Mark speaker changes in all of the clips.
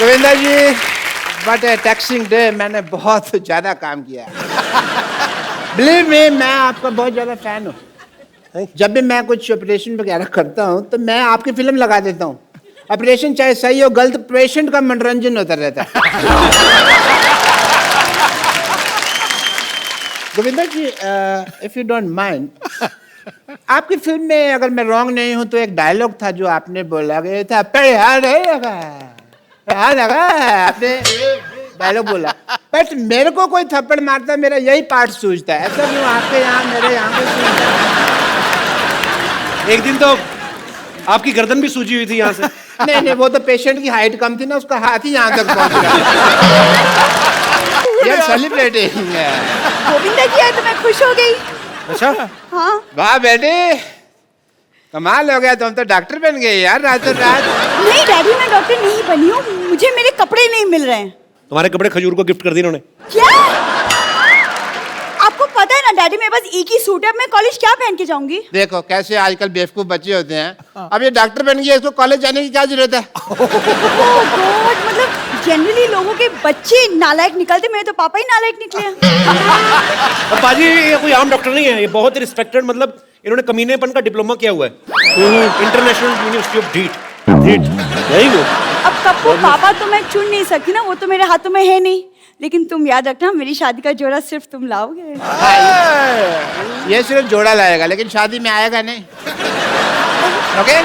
Speaker 1: Govinda ji, but taxing day मैंने बहुत ज्यादा काम किया है। बिलीव मी, मैं आपका बहुत ज्यादा फैन हूँ। जब भी मैं कुछ ऑपरेशन वगैरह करता हूँ तो मैं आपकी फिल्म लगा देता हूँ। ऑपरेशन चाहे सही हो गलत, पेशेंट का मनोरंजन होता रहता है। गोविंदा जी, इफ यू डोंट माइंड, आपकी फिल्म में अगर मैं रॉन्ग नहीं हूं तो एक डायलॉग था जो आपने बोला गया था, आपने डायलॉग बोला, बट मेरे को कोई थप्पड़ मारता मेरा यही पार्ट सूझता है। ऐसा क्यों आपके यहाँ मेरे यहाँ पे सूझता है?
Speaker 2: एक दिन तो आपकी गर्दन भी सूजी हुई थी यहाँ से।
Speaker 1: नहीं, वो तो पेशेंट की हाइट कम थी ना, उसका हाथ ही यहाँ तक पहुँच गया। यार सेलिब्रेटिंग है।
Speaker 3: गोविंदा जी आए तो मैं खुश हो गई।
Speaker 2: अच्छा,
Speaker 3: हाँ।
Speaker 1: वाह बेटे, कमाल हो गया, तुम तो डॉक्टर बन गए यार रातों रात।
Speaker 3: नहीं डैडी, मैं डॉक्टर नहीं बनी हूँ, मुझे मेरे कपड़े नहीं मिल रहे हैं।
Speaker 2: तुम्हारे कपड़े खजूर को गिफ्ट कर दिए इन्होंने।
Speaker 3: क्या? आपको पता है ना डैडी, मेरे पास एक ही सूट है, अब मैं कॉलेज क्या पहन के जाऊंगी?
Speaker 1: देखो कैसे आजकल बेवकूफ बच्चे होते हैं। अब ये डॉक्टर बन गया, इसको कॉलेज जाने की क्या जरूरत है?
Speaker 3: ओह गॉड, मतलब जनरली लोगों के बच्चे नालायक निकलते, मेरे तो पापा ही नालायक निकले हैं।
Speaker 2: और बाजी ये कोई आम डॉक्टर नहीं है, ये बहुत रिस्पेक्टेड, मतलब इन्होंने कमीनेपन का डिप्लोमा किया हुआ है इंटरनेशनल यूनिवर्सिटी ऑफ ढीठ। यही वो।
Speaker 3: अब कप्पू पापा तो मैं चुन नहीं सकती ना, वो तो मेरे हाथों में है नहीं, लेकिन तुम याद रखना मेरी शादी का जोड़ा सिर्फ तुम लाओगे।
Speaker 1: ये सिर्फ जोड़ा लाएगा लेकिन शादी में आएगा नहीं। ओके?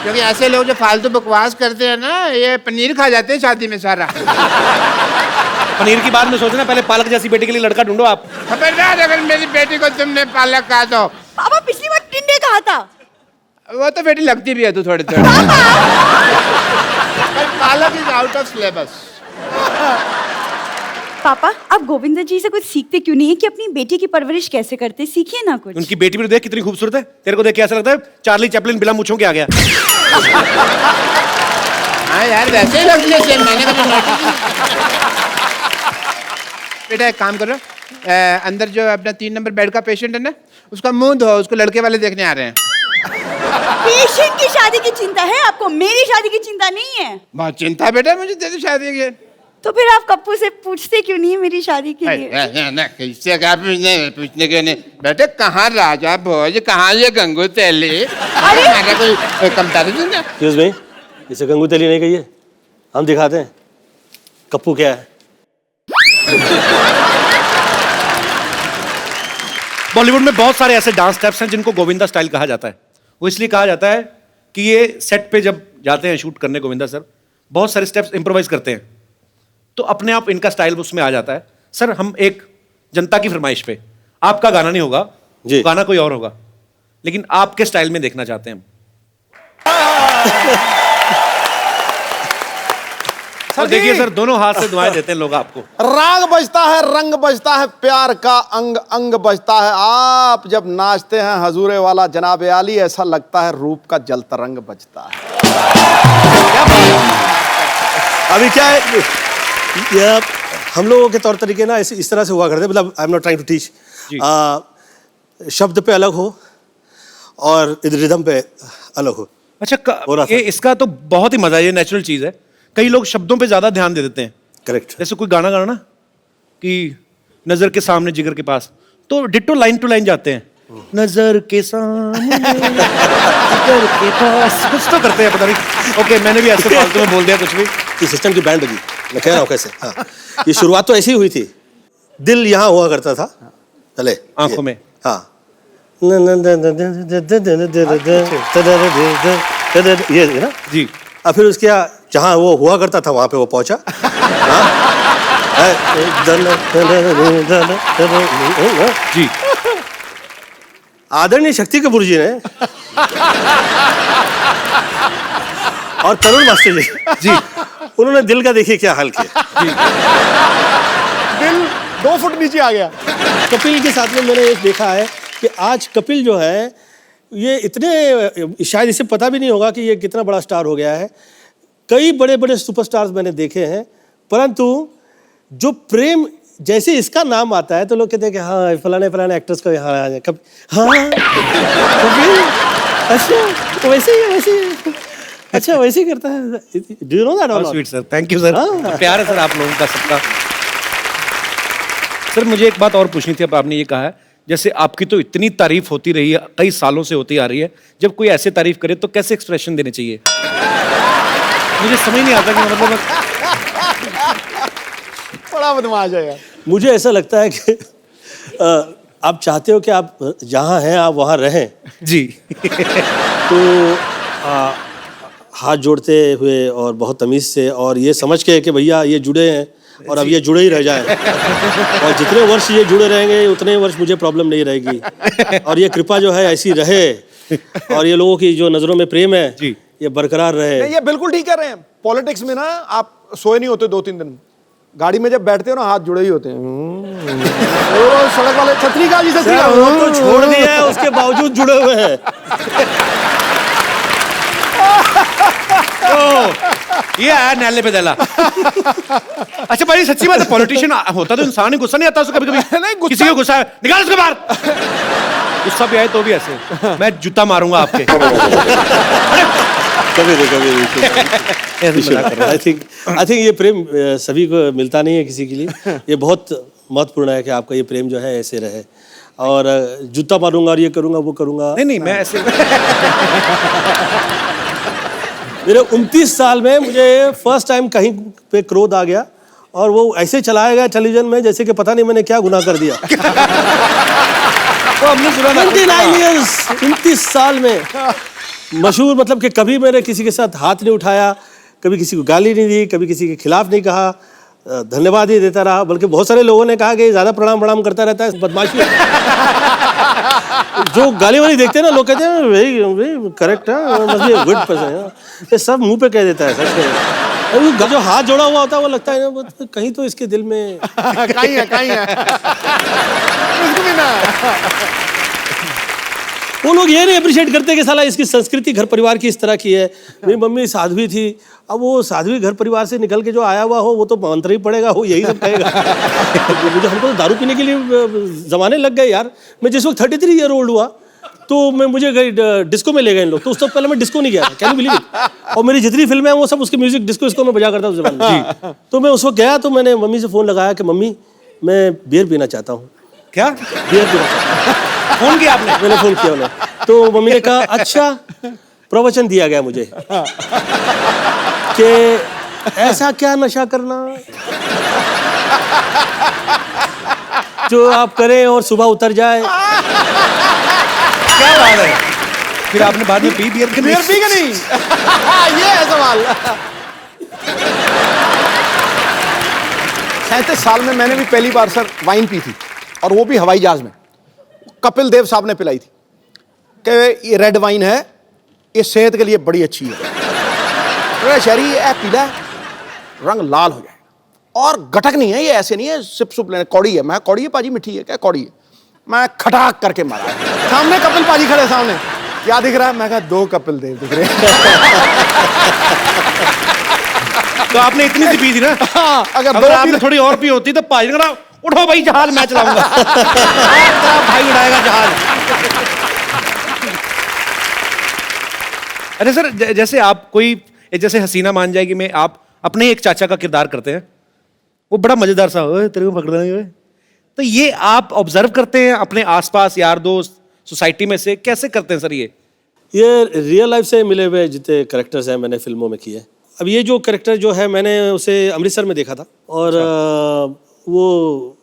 Speaker 1: क्योंकि ऐसे लोग जो फालतू बकवास करते हैं ना, ये पनीर खा जाते हैं शादी में सारा।
Speaker 2: पनीर की बात में सोचना, पहले पालक जैसी बेटी के लिए लड़का ढूंढो आप।
Speaker 1: खबरदार अगर मेरी बेटी को तुमने पालक कहा तो।
Speaker 3: पापा पिछली बार टिंडे कहा था।
Speaker 1: वो तो बेटी लगती भी है तू थोड़ी थोड़ी। पालक इज आउट ऑफ सिलेबस।
Speaker 3: पापा आप गोविंदा जी से कुछ सीखते क्यों नहीं है कि अपनी बेटी की परवरिश कैसे करते? सीखिए ना कुछ।
Speaker 2: उनकी बेटी भी देख कितनी खूबसूरत है, तेरे को देख के ऐसा लगता है चार्ली चैपलिन बिना मूंछों के आ गया।
Speaker 1: हाँ यार, वैसे ही लगती है सेम। मैंने कभी नोटिस। बेटा एक काम करो, अंदर जो अपना 3 नंबर बेड का पेशेंट है ना, उसका मुंह धो, उसको लड़के वाले देखने आ रहे हैं।
Speaker 3: पेशेंट की शादी की चिंता है आपको, मेरी शादी की चिंता नहीं है।
Speaker 1: बहुत चिंता बेटा मुझे तेरी शादी की।
Speaker 3: तो फिर आप कप्पू से पूछते क्यों नहीं है मेरी शादी के लिए?
Speaker 1: किससे क्या पूछने के नहीं बेटे, कहाँ राजा भोज, कहाँ ये गंगू तेली? हमारा कोई कंपैरिजन है?
Speaker 4: एक्सक्यूज मी, इसे गंगू तेली नहीं कहिए, हम दिखाते हैं कप्पू क्या है।
Speaker 2: बॉलीवुड में बहुत सारे ऐसे डांस स्टेप्स हैं जिनको गोविंदा स्टाइल कहा जाता है। वो इसलिए कहा जाता है कि ये सेट पे जब जाते हैं शूट करने गोविंदा सर, बहुत सारे स्टेप्स इम्प्रोवाइज करते हैं, तो अपने आप इनका स्टाइल उसमें आ जाता है। सर हम एक जनता की फरमाइश पे, आपका गाना नहीं होगा
Speaker 4: जी,
Speaker 2: गाना कोई और होगा, लेकिन आपके स्टाइल में देखना चाहते हैं हम। और देखिए सर, दोनों हाथ से दुआएं देते हैं लोग आपको।
Speaker 5: राग बजता है, रंग बजता है, प्यार का अंग अंग बजता है। आप जब नाचते हैं हजूरे वाला जनाब आली, ऐसा लगता है रूप का जल तरंग बजता है।
Speaker 4: अभी क्या है, ये हम लोगों के तौर तरीके ना इस तरह से हुआ करते, मतलब I am not trying to teach, शब्द पे अलग हो और रिदम पे अलग हो।
Speaker 2: अच्छा ये इसका तो बहुत ही मजा है, ये नेचुरल चीज है। कई लोग शब्दों पे ज्यादा ध्यान दे देते हैं।
Speaker 4: करेक्ट।
Speaker 2: जैसे कोई गाना गाना कि नजर के सामने जिगर के पास, तो डिट्टो लाइन टू लाइन जाते हैं, नजर के सामने जिगर के पास, कुछ तो करते हैं पता नहीं। ओके, मैंने भी ऐसे फालतू में बोल दिया कुछ भी।
Speaker 4: इस सिस्टम की बैंड बजी, मैं कह रहा हूँ कैसे। हाँ, ये शुरुआत तो ऐसी ही हुई थी, दिल यहाँ हुआ करता था पहले
Speaker 2: आंखों में।
Speaker 4: हाँ, ये ना
Speaker 2: जी।
Speaker 4: अब फिर उसके जहाँ वो हुआ करता था वहां पे वो पहुंचा।
Speaker 2: जी।
Speaker 4: आदरणीय शक्ति कपूर जी ने और तरुण मास्टर जी, उन्होंने दिल का देखिए क्या हाल किया।
Speaker 5: दिल 2 फुट नीचे आ गया।
Speaker 4: कपिल के साथ में मैंने ये देखा है कि आज कपिल जो है ये इतने, शायद इसे पता भी नहीं होगा कि ये कितना बड़ा स्टार हो गया है। कई बड़े बड़े सुपरस्टार्स मैंने देखे हैं, परंतु जो प्रेम, जैसे इसका नाम आता है तो लोग कहते हैं कि हाँ फलाने फलाने एक्टर्स को यहाँ हाँ कपिल, अच्छा वैसे ही अच्छा वैसे ही करता है, डू यू नो दैट और
Speaker 2: sweet sir, thank you sir.
Speaker 4: हाँ।
Speaker 2: प्यार है सर आप लोगों का सबका। सर मुझे एक बात और पूछनी थी। अब आपने ये कहा है जैसे आपकी तो इतनी तारीफ होती रही है, कई सालों से होती आ रही है, जब कोई ऐसे तारीफ करे तो कैसे एक्सप्रेशन देने चाहिए? मुझे समझ नहीं आता कि मतलब
Speaker 5: बड़ा बदमाश है यार।
Speaker 4: मुझे ऐसा लगता है कि आप चाहते हो कि आप जहाँ हैं आप वहाँ रहें,
Speaker 2: जी।
Speaker 4: तो हाथ जोड़ते हुए और बहुत तमीज़ से और ये समझ के कि भैया ये जुड़े हैं और अब ये जुड़े ही रह जाएं, और जितने वर्ष ये जुड़े रहेंगे उतने वर्ष मुझे प्रॉब्लम नहीं रहेगी, और ये कृपा जो है ऐसी रहे, और ये लोगों की जो नज़रों में प्रेम है
Speaker 2: जी।
Speaker 4: ये बरकरार रहे।
Speaker 5: नहीं, ये बिल्कुल ठीक कह रहे हैं। पॉलिटिक्स में ना आप सोए नहीं होते 2-3 दिन, गाड़ी में जब बैठते हो ना हाथ जुड़े ही होते हैं। वो सड़क वाले छतरी का जी छतरी का
Speaker 4: वो तो छोड़ दिया है, उसके बावजूद जुड़े हुए हैं।
Speaker 2: ये आया नैले पे दला। अच्छा भाई सच्ची बात है, पॉलिटिशियन होता तो इंसान ही गुस्सा नहीं आता उसको कभी कभी?
Speaker 5: नहीं, गुस्सा-
Speaker 2: किसी को गुस्सा है निकाल उसको बाहर। गुस्सा भी आए तो भी ऐसे मैं जूता मारूंगा आपके।
Speaker 4: कभी नहीं। आई थिंक ये प्रेम सभी को मिलता नहीं है किसी के लिए। ये बहुत महत्वपूर्ण है कि आपका ये प्रेम जो है ऐसे रहे, और जूता मारूंगा और ये करूंगा वो करूंगा।
Speaker 2: नहीं मैं ऐसे
Speaker 4: मेरे 29 साल में मुझे फर्स्ट टाइम कहीं पे क्रोध आ गया, और वो ऐसे चलाया गया टेलीविजन में जैसे कि पता नहीं मैंने क्या गुनाह कर दिया।
Speaker 2: तो हमने सुना था
Speaker 4: 29 years, 29 साल में मशहूर, मतलब कि कभी मैंने किसी के साथ हाथ नहीं उठाया, कभी किसी को गाली नहीं दी, कभी किसी के खिलाफ नहीं कहा, धन्यवाद ही देता रहा। बल्कि बहुत सारे लोगों ने कहा कि ज़्यादा प्रणाम करता रहता है, बदमाशी। जो गाली वाली देखते हैं ना लोग कहते हैं वेरी करेक्ट है, मस्ट बी गुड पर्सन, ये सब मुंह पे कह देता है सच में। जो हाथ जोड़ा हुआ होता है वो लगता है ना कहीं तो इसके दिल में
Speaker 5: कहीं है उसको भी ना।
Speaker 4: वो लोग ये नहीं अप्रिशिएट करते कि साला इसकी संस्कृति घर परिवार की इस तरह की है। मेरी मम्मी साध्वी थी, अब वो साध्वी घर परिवार से निकल के जो आया हुआ हो वो तो मंत्र ही पड़ेगा, वो यही सब कहेगा। मुझे हमको तो दारू पीने के लिए जमाने लग गए यार। मैं जिस वक्त 33 ईयर ओल्ड हुआ तो मुझे डिस्को में ले गए इन लोग, तो उस तक पहले मैं डिस्को नहीं गया, कैन यू बिलीव इट। और मेरी जितनी फिल्में हैं वो सब उसके म्यूजिक डिस्को में बजा करता उस जमाने में। तो मैं उस वक्त गया तो मैंने मम्मी से फ़ोन लगाया कि मम्मी मैं बियर पीना चाहता हूँ।
Speaker 2: क्या
Speaker 4: बियर पीना चाहता हूँ।
Speaker 2: फोन किया आपने?
Speaker 4: मैंने फोन किया उन्हें, तो मम्मी ने कहा अच्छा, प्रवचन दिया गया मुझे कि ऐसा क्या नशा करना जो आप करें और सुबह उतर जाए।
Speaker 2: क्या बात है? फिर आपने बाद में पी बियर के
Speaker 5: बियर पी के नहीं? ये है सवाल। 37 साल में मैंने भी पहली बार सर वाइन पी थी, और वो भी हवाई जहाज में। कपिल देव साहब ने पिलाई थी कि ये रेड वाइन है, ये सेहत के लिए बड़ी अच्छी है। शहरी ये पीला रंग लाल हो जाए, और गटक नहीं है, ये ऐसे नहीं है सिप सुप लेने। कौड़ी है। मैं कौड़ी है पाजी, मिठी है क्या? कौड़ी है। मैं खटाक करके मारा। सामने कपिल पाजी खड़े, सामने क्या दिख रहा है? मैं कहा 2 कपिल देव दिख रहे हैं।
Speaker 2: तो आपने इतनी सी पी थी ना?
Speaker 5: अगर
Speaker 2: आपने थोड़ी और पी होती तो पाजी ने उठो भाई जहाज मैं चलाऊंगा। भाई उड़ाएगा जहाज। अरे सर जैसे आप कोई जैसे हसीना मान जाएगी में आप अपने एक चाचा का किरदार करते हैं, वो बड़ा मजेदार सा, ओए तेरे को पकड़ देंगे। तो ये आप ऑब्जर्व करते हैं अपने आसपास यार दोस्त सोसाइटी में से, कैसे करते हैं सर ये
Speaker 4: रियल लाइफ से मिले हुए जितने कैरेक्टर्स हैं मैंने फिल्मों में किए। अब ये जो कैरेक्टर जो है मैंने उसे अमृतसर में देखा था, और वो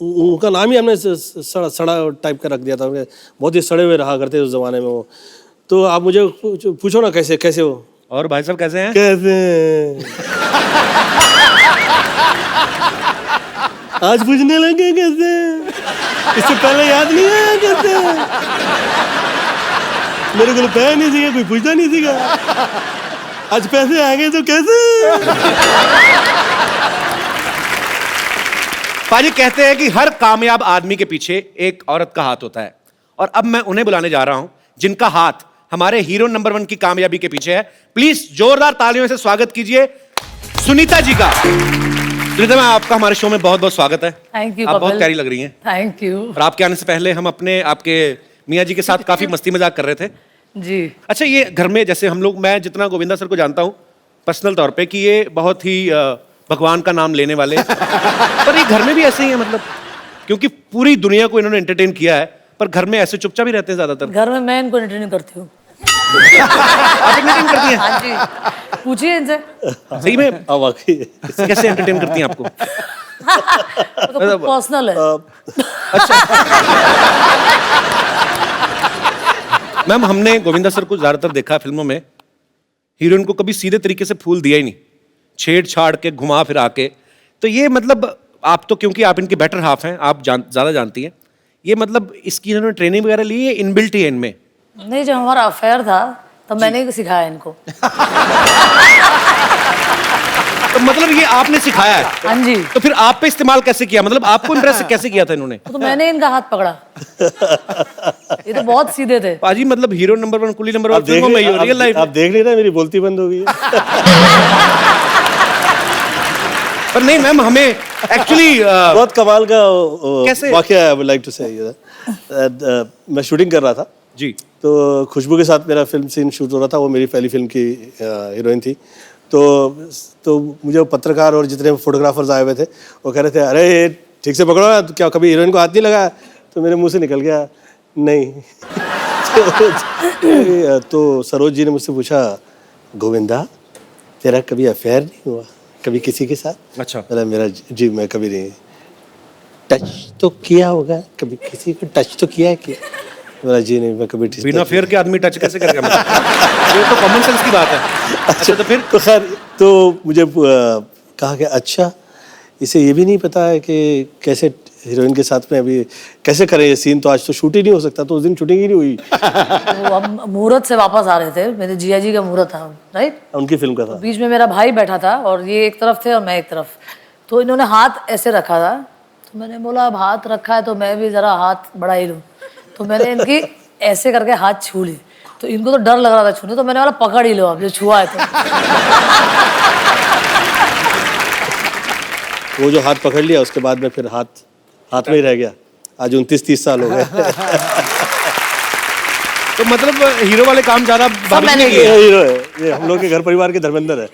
Speaker 4: उनका नाम ही हमने सड़ा टाइप का रख दिया था। बहुत ही सड़े हुए रहा करते उस जमाने में वो। तो आप मुझे पूछो ना कैसे कैसे हो।
Speaker 2: और भाई साहब कैसे हैं?
Speaker 4: कैसे आज पूछने लगे कैसे? इससे पहले याद नहीं आया कैसे? मेरे को पैसा नहीं सीखा, कोई पूछता नहीं सीखा। आज पैसे आ गए तो कैसे?
Speaker 2: पाजी कहते हैं कि हर कामयाब आदमी के पीछे एक औरत का हाथ होता है, और अब मैं उन्हें बुलाने जा रहा हूं जिनका हाथ हमारे हीरो नंबर 1 की कामयाबी के पीछे है। प्लीज जोरदार तालियों से स्वागत कीजिए सुनीता जी का। सुनीता मैम, आपका हमारे शो में बहुत बहुत स्वागत है।
Speaker 6: Thank you.
Speaker 2: आप बहुत प्यारी लग रही हैं।
Speaker 6: Thank you.
Speaker 2: और आपके आने से पहले हम आपके मियाँ जी के साथ काफी मस्ती मजाक कर रहे थे,
Speaker 6: जी।
Speaker 2: अच्छा, ये घर में जैसे हम लोग, मैं जितना गोविंदा सर को जानता हूँ पर्सनल तौर पे कि ये बहुत ही भगवान का नाम लेने वाले पर ये घर में भी ऐसे ही है मतलब, क्योंकि पूरी दुनिया को इन्होंने एंटरटेन किया है, पर घर में ऐसे चुपचाप ही रहते हैं ज्यादातर।
Speaker 6: घर में मैं इनको एंटरटेन करती हूँ।
Speaker 2: आप एंटरटेन करती हैं?
Speaker 6: हाँ जी, पूछिए इनसे।
Speaker 2: सही में?
Speaker 4: हाँ वाकई।
Speaker 2: कैसे एंटरटेन करती हैं आपको?
Speaker 6: तो पर्सनल है।
Speaker 2: मैम, हमने गोविंदा सर को ज्यादातर देखा है फिल्मों में, हीरोइन को कभी सीधे तरीके से फूल दिया ही नहीं, छेड़-छाड़ के, घुमा फिरा के। तो ये मतलब आप तो, क्योंकि आप इनके बेटर हाफ हैं, आप ज्यादा जानती हैं, ये मतलब इसकी इन्होंने ट्रेनिंग वगैरह ली है, इनबिल्ट ही है इनमें?
Speaker 6: नहीं, जब हमारा अफेयर था तब मैंने ही सिखाया इनको।
Speaker 2: तो मतलब ये आपने सिखाया है?
Speaker 6: हाँ जी।
Speaker 2: तो फिर आप पे इस्तेमाल कैसे किया, मतलब आपको इम्प्रेस कैसे किया था इन्होंने?
Speaker 6: तो मैंने इनका हाथ पकड़ा। ये तो बहुत सीधे थे।
Speaker 2: पाजी मतलब हीरो नंबर 1, कुली नंबर 1
Speaker 4: आप देख
Speaker 2: फिल्मों में,
Speaker 4: नहीं-
Speaker 2: रियल लाइफ
Speaker 4: आप देख नहीं रहे, मेरी बोलती बंद हो गई है।
Speaker 2: पर नहीं मैम, हमें एक्चुअली
Speaker 4: बहुत कमाल का
Speaker 2: कैसे?
Speaker 4: वाकया आई वुड लाइक टू से। मैं शूटिंग कर रहा था
Speaker 2: जी,
Speaker 4: तो खुशबू के साथ मेरा फिल्म सीन शूट हो रहा था। वो मेरी पहली फिल्म की हीरोइन थी। तो मुझे वो पत्रकार और जितने फोटोग्राफर्स आए हुए थे वो कह रहे थे, अरे ये ठीक से पकड़ो ना, तो क्या कभी हीरोइन को हाथ नहीं लगाया? तो मेरे मुंह से निकल गया, नहीं। तो सरोज जी ने मुझसे पूछा, गोविंदा तेरा कभी अफेयर नहीं हुआ कभी किसी के साथ?
Speaker 2: अच्छा।
Speaker 4: मेरा जी मैं कभी नहीं। टच तो किया होगा कभी, किसी को टच तो किया है कि? मेरा जी नहीं, मैं कभी
Speaker 2: बिना फेयर के आदमी टच कैसे करेगा? ये तो कॉमन सेंस की बात है। अच्छा, तो फिर?
Speaker 4: तो खैर, तो मुझे कहा कि अच्छा, इसे ये भी नहीं पता है कि कैसे हीरोइन के साथ में अभी कैसे करें ये सीन, तो आज तो शूट ही नहीं हो सकता। तो उस दिन शूटिंग ही नहीं हुई।
Speaker 6: तो हम मुहूर्त से वापस आ रहे थे, मेरे जिया जी का मुहूर्त था, राइट?
Speaker 4: उनकी फिल्म का था।
Speaker 6: बीच में मेरा भाई बैठा था और ये एक तरफ थे और मैं एक तरफ। तो इन्होंने हाथ ऐसे रखा था, तो मैंने बोला अब हाथ रखा है तो मैं भी जरा हाथ बढ़ा ही लूँ। तो मैंने इनकी ऐसे करके हाथ छू ली, तो इनको तो डर लग रहा था छूने, तो मैंने बोला पकड़ ही लो अब, जो छुआ है तो।
Speaker 4: वो जो हाथ पकड़ लिया उसके बाद में फिर हाथ में ही रह गया। आज 29-30 साल हो गए।
Speaker 2: तो मतलब हीरो वाले काम ज्यादा भाभी
Speaker 6: मैंने
Speaker 2: ने
Speaker 4: ये
Speaker 2: किए।
Speaker 4: हीरो है, ये हम लोग के घर परिवार के धर्मेंद्र है।